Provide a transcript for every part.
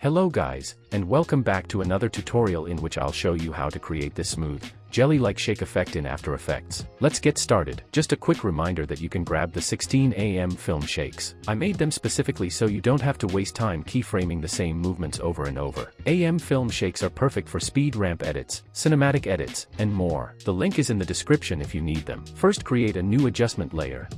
Hello guys, and welcome back to another tutorial in which I'll show you how to create this smooth, jelly-like shake effect in After Effects. Let's get started. Just a quick reminder that you can grab the 16 film shakes. I made them specifically so you don't have to waste time keyframing the same movements over and over. AM film shakes are perfect for speed ramp edits, cinematic edits, and more. The link is in the description if you need them. First, create a new adjustment layer.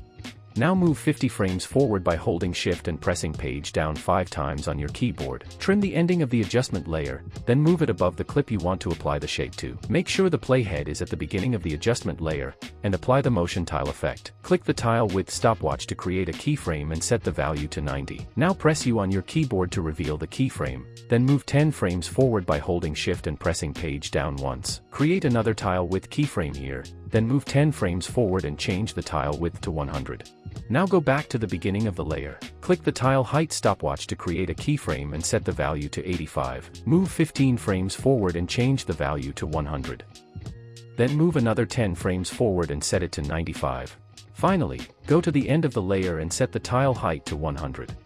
Now move 50 frames forward by holding Shift and pressing page down 5 times on your keyboard. Trim the ending of the adjustment layer, then move it above the clip you want to apply the shake to. Make sure the playhead is at the beginning of the adjustment layer, and apply the motion tile effect. Click the tile width stopwatch to create a keyframe and set the value to 90. Now press U on your keyboard to reveal the keyframe, then move 10 frames forward by holding Shift and pressing page down once. Create another tile width keyframe here, then move 10 frames forward and change the tile width to 100. Now go back to the beginning of the layer. Click the tile height stopwatch to create a keyframe and set the value to 85. Move 15 frames forward and change the value to 100. Then move another 10 frames forward and set it to 95. Finally, go to the end of the layer and set the tile height to 100.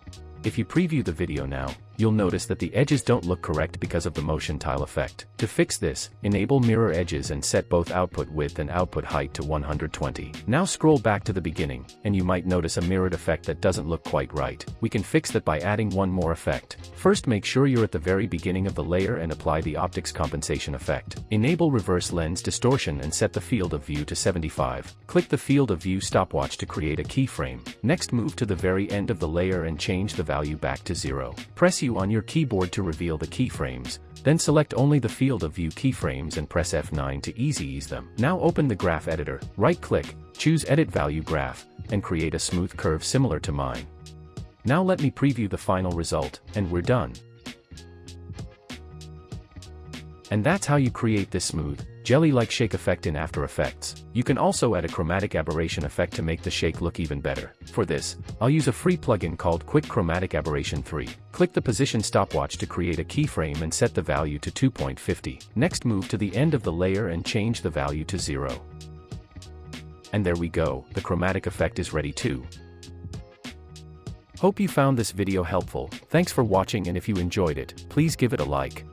If you preview the video now, you'll notice that the edges don't look correct because of the motion tile effect. To fix this, enable mirror edges and set both output width and output height to 120. Now scroll back to the beginning, and you might notice a mirrored effect that doesn't look quite right. We can fix that by adding one more effect. First, make sure you're at the very beginning of the layer and apply the optics compensation effect. Enable reverse lens distortion and set the field of view to 75. Click the field of view stopwatch to create a keyframe. Next, move to the very end of the layer and change the value back to 0. Press U on your keyboard to reveal the keyframes, then select only the field of view keyframes and press F9 to ease them. Now open the graph editor, right-click, choose Edit Value Graph, and create a smooth curve similar to mine. Now let me preview the final result, and we're done. And that's how you create this smooth, jelly-like shake effect in After Effects. You can also add a chromatic aberration effect to make the shake look even better. For this, I'll use a free plugin called Quick Chromatic Aberration 3. Click the position stopwatch to create a keyframe and set the value to 2.50. Next, move to the end of the layer and change the value to 0. And there we go, the chromatic effect is ready too. Hope you found this video helpful. Thanks for watching, and if you enjoyed it, please give it a like.